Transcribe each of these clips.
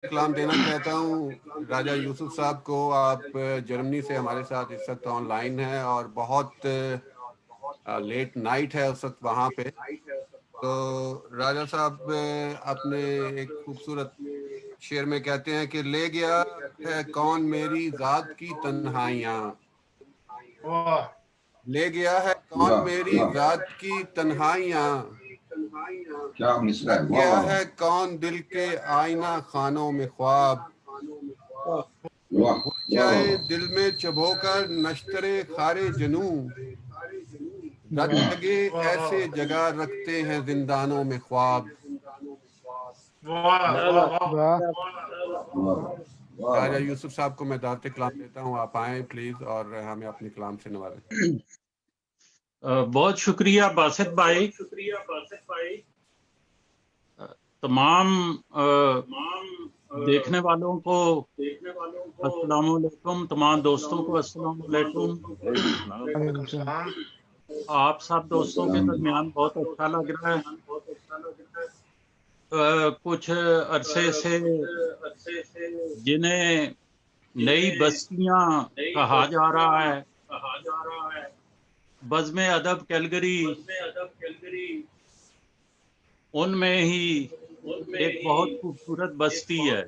کلام دینا چاہتا ہوں راجہ یوسف صاحب کو. آپ جرمنی سے ہمارے ساتھ اس وقت آن لائن ہیں اور بہت لیٹ نائٹ ہے اس وقت وہاں پہ. تو راجہ صاحب اپنے ایک خوبصورت شعر میں کہتے ہیں کہ لے گیا ہے کون میری ذات کی تنہائیاں، لے گیا ہے کون میری ذات کی تنہائیاں، رکھ گیا ہے کون دل کے آئینہ خانوں میں خواب، وہ جائے دل میں چبھو کر نشتر خار جنوں، رت لگے ایسے جگہ رکھتے ہیں زندانوں میں خواب. راجہ یوسف صاحب کو میں دعوت کلام دیتا ہوں، آپ آئیں پلیز اور ہمیں اپنی کلام سے نوازیں. بہت شکریہ باسط بھائی. تمام دیکھنے والوں کو السلام علیکم، تمام دوستوں کو السلام علیکم. آپ سب دوستوں کے درمیان بہت اچھا لگ رہا ہے. کچھ عرصے سے جنہیں نئی بستیاں کہا جا رہا ہے، بزم ادب کیلگری ان میں ہی ایک بہت خوبصورت بستی ہے.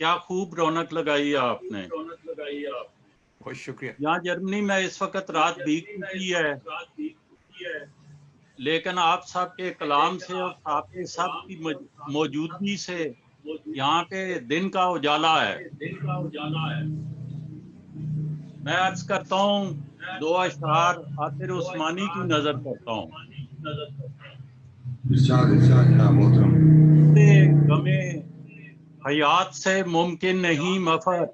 کیا خوب رونق لگائی ہے آپ نے. بہت شکریہ. یہاں جرمنی میں اس وقت رات بیت چکی ہے، لیکن آپ سب کے کلام سے اور آپ کے سب کی موجودگی سے یہاں پہ دن کا اجالا ہے. میں عرض کرتا ہوں، دو اشعار عاطر عثمانی کی نظر کرتا ہوں. غم حیات سے ممکن نہیں مفر،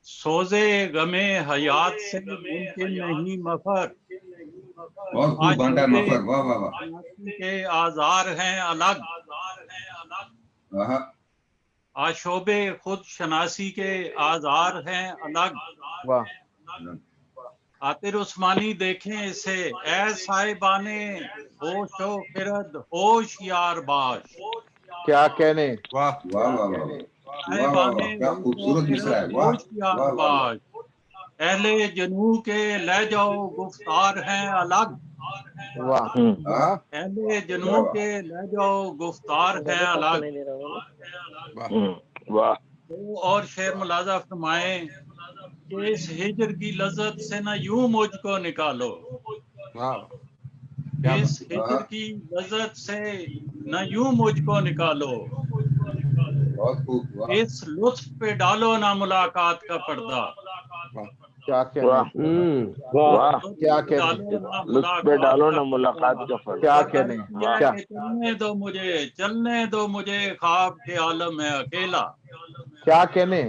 سوزے غم حیات سے ممکن نہیں مفر، آشوب کے آزار ہیں الگ، آشوب خود شناسی کے آزار ہیں الگ. عاطر عثمانی دیکھیں اسے، اے صاحبان ہوش و خرد ہوش یار باش. کیا کہنے، واہ صاحبان ہوش و خرد ہوش یار باش، اہل جنو کے لے جاؤ گفتار ہیں الگ، اہل جنو کے لے جاؤ گفتار ہیں الگ. تو اور شعر ملاحظہ فرمائیں کہ اس ہجر کی لذت سے نہ یوں مجھ کو نکالو، اس ہجر کی لذت سے نہ یوں مجھ کو نکالو، اس لطف پہ ڈالو نہ ملاقات کا پردہ، کیا کہنے، کیا کہنے، لطف پہ ڈالو نہ ملاقات کا پردہ. کیا کہنے، کیا چلنے دو مجھے، چلنے دو مجھے خواب کے عالم میں اکیلا، کیا کہنے،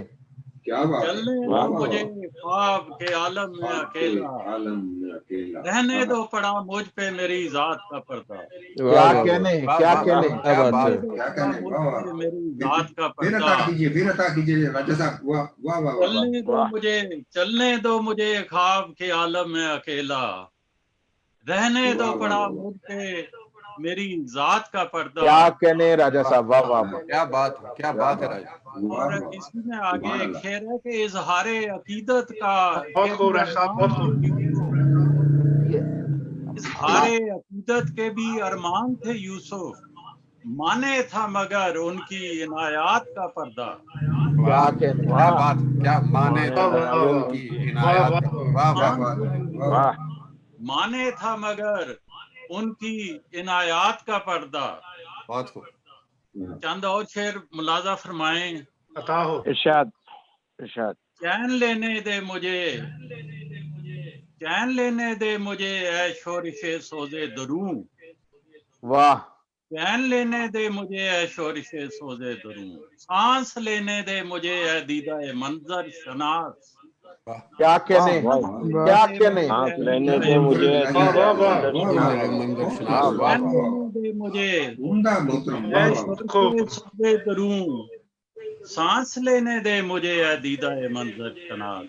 چلنے دو مجھے خواب کے عالم میں اکیلا، رہنے دو پڑا مجھ پہ میری ذات کا پردہ، کیا کہنے، کیا کہنے، کیا بات ہے. مجھ پہ میری ذات کا پردہ، چلنے دو مجھے، چلنے دو مجھے خواب کے عالم میں اکیلا، رہنے دو پڑا مجھ پہ میری ذات کا پردہ. کیا کہنے راجہ صاحب، واہ واہ واہ. کیا بات ہے، کیا بات ہے راجہ. اور اسی میں آگے ایک شعر ہے کہ اظہار عقیدت کا اظہار عقیدت کے بھی ارمان تھے یوسف، مانے تھا مگر ان کی عنایات کا پردہ. کیا کہنے، کیا بات، کیا مانے تھا ان کی عنایات کا. واہ واہ. مانے تھا مگر ان کی عنایات کا پردہ. بہت خوب. چند اور شعر ملاحظہ فرمائیں. ارشاد ارشاد. چین لینے دے مجھے، چین لینے دے مجھے اے شورش سوزے دروں، واہ. چین لینے دے مجھے اے شورش سوزے دروں، سانس لینے دے مجھے اے دیدہ منظر شناس، کیا کہنے، کیا کہنے، سانس لینے دے مجھے منظر شناس. واہ لینے دے مجھے اے شورش سوزے دروں، سانس لینے دے مجھے اے دیدہ منظر شناس.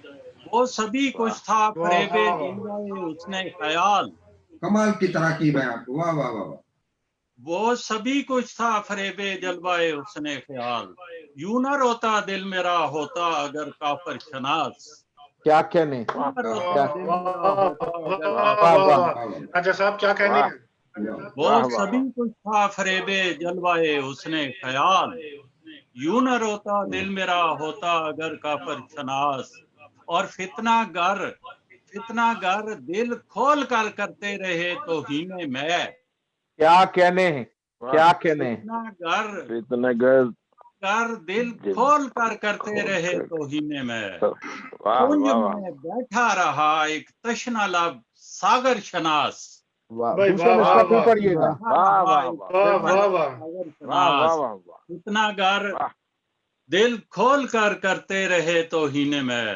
وہ سبھی کچھ تھا فریب جلوہ حسن خیال، کمال کی تراکیب ہے آپ کو. واہ واہ واہ. وہ سبھی کچھ تھا فریبے جلوائے حسن خیال، یوں نہ روتا دل میرا ہوتا اگر کافر شناس، کیا کہنے. یوں نہ روتا کیا دل میرا ہوتا اگر واہ واہ. راجا صاحب کیا کہنے ہیں؟ وہ سبھی کچھ تھا فریبے جلوائے حسن خیال، یوں نہ روتا دل میرا ہوتا اگر کافر شناس، اور فتنہ گر دل کھول کر کرتے رہے توہین میں، کیا کہنے ہیں. کیا کہنے ہیں. فتنہ گر دل کھول کر کرتے رہے توہین میں، کنج میں بیٹھا رہا ایک تشنہ لب ساگر شناس، واہ. بھائی دوسرا واہ، نسخہ واہ، پھر واہ. پڑھیے گا. واہ واہ واہ. ساگر شناس، فتنہ گر دل کھول کر کرتے رہے توہین میں،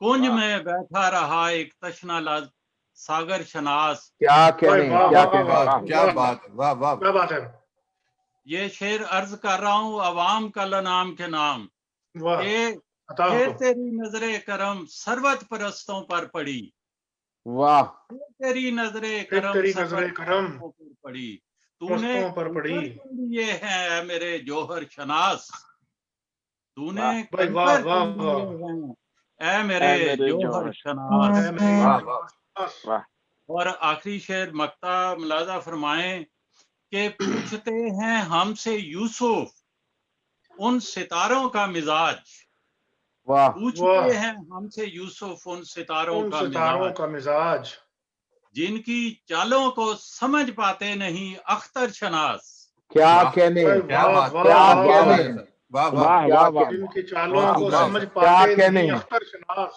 کنج میں بیٹھا رہا ایک تشنہ لب ساگر شناس. کیا کہنے ہیں. واہ، کیا واہ، کہنے ہیں. واہ. کیا بات. واہ واہ. کیا بات ہے. یہ شعر عرض کر رہا ہوں عوام کا لنام کے نام واہ کہ عطا پھر ہو. تیری نظر کرم سروت پرستوں پر پڑی، واہ. پھر تیری نظر پھر کرم تیری سروت نظر کرم پرستوں پر پڑی، تو نے پرستوں پر پڑی. یہ ہے اے میرے جوہر شناس، تو نے بھائی واہ کنکر واہ کیے واہ. ہیں اے میرے جوہر شناس. اے میرے واہ جوہر. واہ. اور آخری شعر مقطع ملاحظہ فرمائیں کہ پوچھتے ہیں ہم سے یوسف ان ستاروں کا مزاج، واہ. پوچھتے ہیں ہم سے یوسف ان ستاروں ان کا ستاروں مزاج، کا مزاج، جن کی چالوں کو سمجھ پاتے نہیں اختر شناس. کیا واہ. کہنے ہیں. کیا بات. واہ، کیا واہ، کہنے واہ. ہیں. واہ واہ. کیا کہنے جن ہیں. کی چالوں بہت کو خوب ہے. سمجھ کیا پاتے کہنے نہیں ہیں. اختر شناس.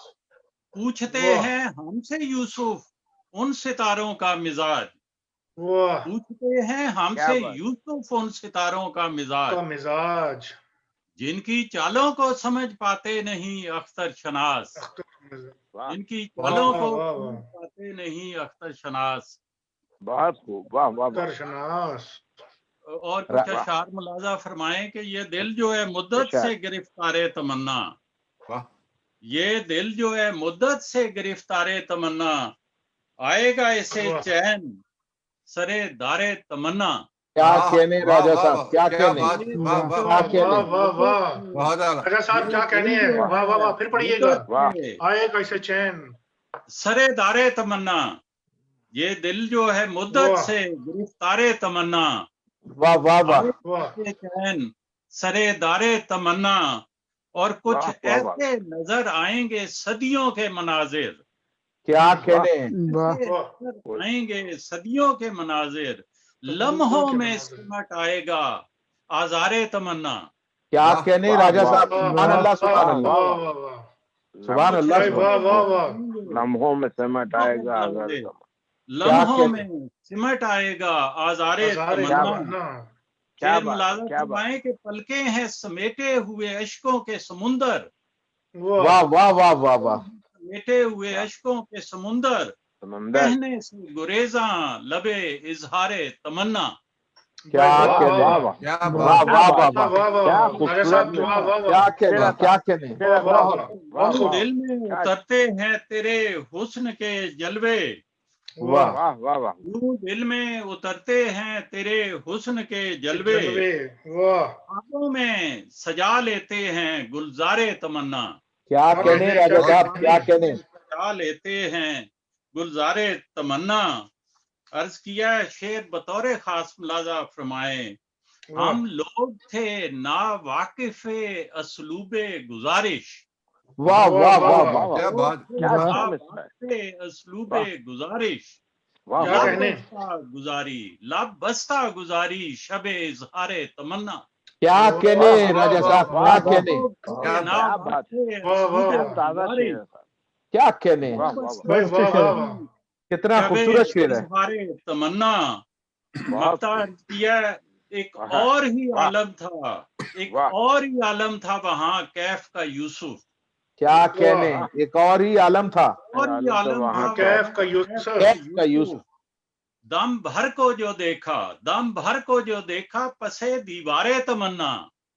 پوچھتے واہ. ہیں ہم سے یوسف ان ستاروں کا مزاج، واہ پوچھتے ہیں ہم سے یوسف ان ستاروں کا مزاج، کا مزاج. جن کی چالوں کو سمجھ پاتے نہیں اختر شناس، اختر مزاج. جن کی واہ چالوں واہ کو واہ سمجھ واہ. پاتے نہیں اختر شناس. بہت خوب. واہ واہ اختر شناس. اور کچھ اشعار ملاحظہ فرمائیں کہ یہ دل جو ہے مدت سے گرفتار تمنا، واہ. یہ دل جو ہے مدت سے گرفتار تمنا، آئے گا اسے واہ. چین سرے دارے تمنا. کیا واہ کہنے واہ راجا واہ. صاحب. کیا کیا کہنے. بات. واہ واہ. کیا کہنے. واہ واہ واہ. بہت اعلیٰ. راجا صاحب کیا کہنے ہیں. واہ واہ واہ. پھر پڑھیے گا. آئے گا اسے چین سرے دارے تمنا، یہ دل جو ہے مدت واہ. سے گرفتار تمنا، واہ واہ واہ. آئے واہ اسے چین سرے دارے تمنا، اور کچھ ایسے نظر آئیں گے صدیوں کے مناظر، کیا کہنے ہیں. ایسے واہ. نظر آئیں گے صدیوں کے مناظر، لمحوں میں سمٹ آئے گا آزار تمنا. کیا کہنے راجا صاحب. سبحان اللہ. سبحان اللہ. واہ واہ واہ. سبحان اللہ. بھائی واہ واہ واہ. لمحوں میں سمٹ آئے گا اگر لمحوں میں سمٹ آئے گا آزار ہزارے تمنا. تمنا. شعر ملازم فرمائیں کہ پلکیں ہیں سمیٹے ہوئے اشکوں کے سمندر، واہ واہ واہ واہ واہ. سمیٹے ہوئے اشکوں کے سمندر، سمندر. کہنے سے گریزاں لبے اظہار تمنا. کیا کہنے. کیا واہ بات. واہ واہ واہ واہ. واہ واہ. راجا صاحب واہ واہ کیا واہ. کہنے. کیا کہنے. واہ واہ. وہ دل میں اترتے ہیں تیرے حسن کے جلوے، واہ. واہ واہ واہ. وہ دل میں اترتے ہیں تیرے حسن کے جلوے، واہ. آنکھوں میں سجا لیتے ہیں گلزار تمنا. کیا کہنے راجا صاحب. کیا کہنے. سجا لیتے ہیں گلزار تمنا. عرض کیا شعر بطور خاص ملاحظہ فرمائیں، ہم لوگ تھے نا واقف اسلوب گزارش، واہ واہ واہ واہ. کیا بات. اسلوب گزارش، کیا کہنے. گزاری لب بستہ گزاری شب اظہار تمنا. کیا کہنے راجا صاحب. کیا کہنے. کیا کہنے. بھائی واہ واہ واہ. کتنا خوبصورت شعر ہے. اظہار تمنا. مقطع کیا ایک اور ہی عالم تھا، ایک اور ہی عالم تھا وہاں کیف کا یوسف. کیا کہنے. ایک اور ہی عالم تھا. اور ہی عالم تھا کیف کا یوسف. کیف کا یوسف. دم بھر کو جو دیکھا، دم بھر کو جو دیکھا پسے دیوارے تمنا.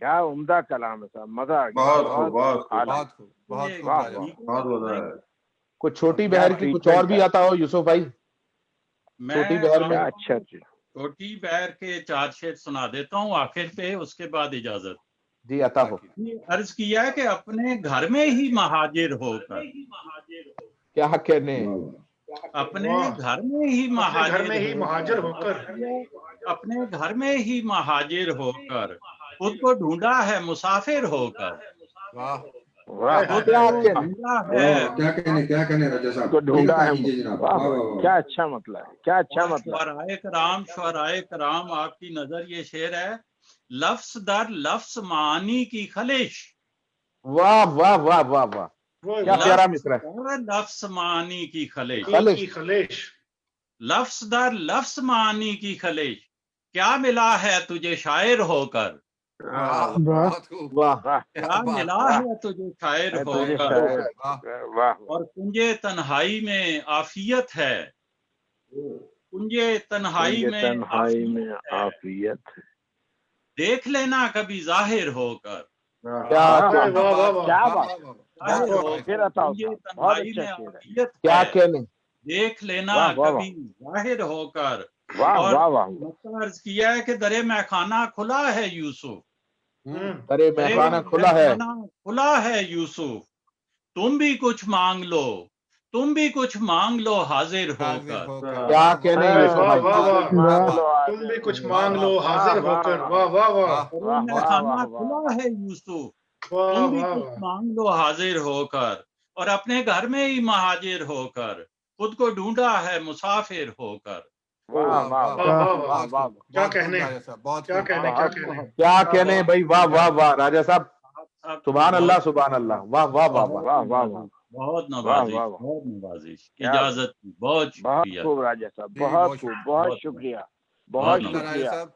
کیا عمدہ کلام ہے صاحب، مزہ آ گیا، بہت خوب، بہت خوب، اعلیٰ۔ بہت خوب بہت خوب واہ، راجا واہ۔ صاحب۔ بہت بہت ہے۔ کچھ چھوٹی بہر کی کچھ اور بھی آتا ہو یوسف بھائی؟ چھوٹی میں بہر میں کیا اچھا چیز۔ چھوٹی بہر کے 4 شعر سنا دیتا ہوں آخر پہ، اس کے بعد اجازت۔ جی عطا ہو۔ عرض کیا کہ اپنے گھر میں ہی مہاجر ہو کر، کیا کہنے، اپنے واہ، گھر میں ہی اپنے گھر میں ہی مہاجر مہاجر ہو کر، اپنے گھر میں ہی مہاجر ہو کر خود کو ڈھونڈا ہے مسافر ہو کر، واہ واہ، خود کیا کو کہنے، ڈھونڈا ہے کیا کہنے راجا صاحب کو ڈھونڈا ہے، کیجیے جناب۔ واہ، واہ واہ واہ۔ کیا اچھا مطلب ہے، کیا اچھا اور مطلب ہے۔ شعرائے کرام آپ کی نظر یہ شعر ہے، لفظ در لفظ معانی کی خلش، واہ واہ واہ واہ واہ، وہ کیا پیارا مصرع ہے۔ لفظ در لفظ معانی کی خلش، کی خلش، لفظ در لفظ معانی کی خلش، کیا ملا ہے تجھے شاعر ہو کر، واہ بہت خوب، واہ، واہ، کیا ملا واہ۔ ہے تجھے شاعر ہو تجھے کر، شاعر، واہ واہ، اور کنجے تنہائی میں عافیت ہے، کنجے تنہائی تنگے میں تنہائی عافیت میں ہے، عافیت ہے۔ دیکھ لینا کبھی ظاہر ہو کر، کیا واہ، کہنے، واہ واہ واہ، کیا واہ بات، واہ واہ ظاہر واہ ہو واہ پھر کر، عطا کنجے صاحب، بہت تنہائی اچھا میں شعر ہے۔ عافیت کیا ہے، کہنے، دیکھ لینا واہ، واہ، کبھی ظاہر ہو کر، واہ اور واہ واہ، مکہ عرض کیا ہے کہ درے میں خانہ کھلا ہے یوسف، ارے درے میخانہ کھلا ہے، خانہ کھلا ہے یوسف، تم بھی کچھ مانگ لو، تم بھی کچھ مانگ لو حاضر ہو حاضر کر، ہو کر، کیا کہنے یوسف واہ بھائی، واہ واہ، مانگ لو تم بھی کچھ واہ، مانگ لو واہ، حاضر ہو کر، واہ واہ واہ، واہ درے میں واہ، خانہ واہ، کھلا ہے یوسف، واہ تم بھی واہ کچھ واہ، مانگ لو حاضر ہو کر، اور اپنے گھر میں ہی مہاجر ہو کر خود کو ڈھونڈا ہے مسافر ہو کر۔ واہ واہ واہ واہ واہ واہ واہ، واہ، کیا بہت خوب کہنے، راجا صاحب، بہت کیا خوب، کہنے، کیا کہنے، کیا کہنے بھائی، واہ واہ واہ راجا صاحب، اب سبحان اللہ سبحان اللہ، واہ واہ واہ واہ، واہ واہ واہ، بہت واہ نوازش، واہ واہ، بہت نوازش، کیا اجازت کی، بہت بہت شکریہ، خوب راجا صاحب، جی، بہت بہت خوب، شکریہ، بہت بہت شکریہ، بہت بہت شکریہ راجا شکریہ، صاحب۔